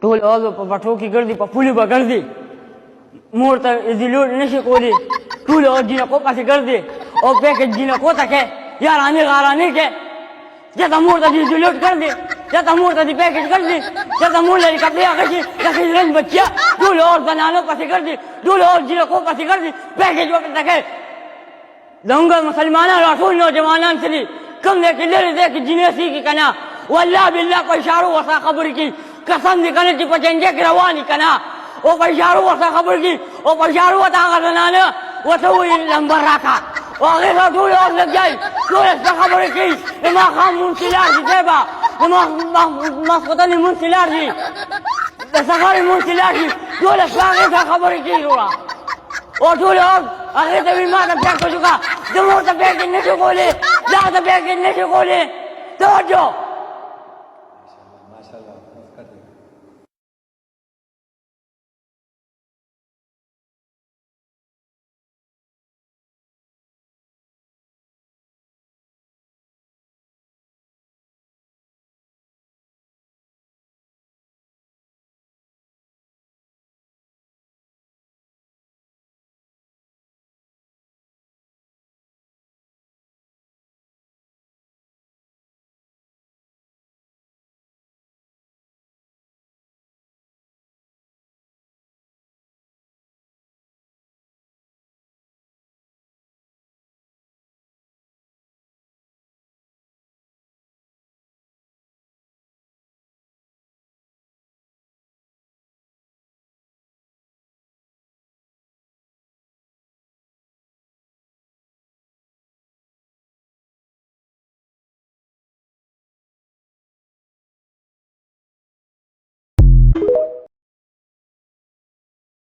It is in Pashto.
ټول اوځو په بټو کې ګرځي په پولو به ګرځي مور ته زیلور نشي کولی ټول اوځ جینکو پسې ګرځي او پیکج جینکو ته کې یارانې غارانې کې یا ته مور ته دې زیلوټ ګرځي یا ته مور ته دې پیکج ګرځي یا ته مور لري کپڑے اخیستي د ښځلن بچیا ټول اوځ زنانو پسې ګرځي ټول اوځ جینکو پسې ګرځي پیکج ورته کې زموږ مسلمانان راټول نوجوانان څه دي کوم دی کې لرې دی کې جینۍ سیږي که نه والله بالله په اشارو ورسره خبرې کوي قسم دې که نه چې په چنجه کې روان دي که نه او په اشارو ورسره خبرې کوي او په اشارو ورته هغه زنانه ورته وایي لمبر راکړه او هغې سره ټول اوس لګیایي ټوله شپه خبرې کوي د ماښام لمونځ چې لاړ شي صاحبه د ماسخوتن لمونځ چې لاړ شي د سهار لمونځ چې لاړ شي ټوله شپه هغې سره خبرې کوي وروره او ټول اوس هغې ته وایي ما ته پیکج وکړه د مور ته پیکج نه شي کولی دا ته پیکج نه شي کولی توجه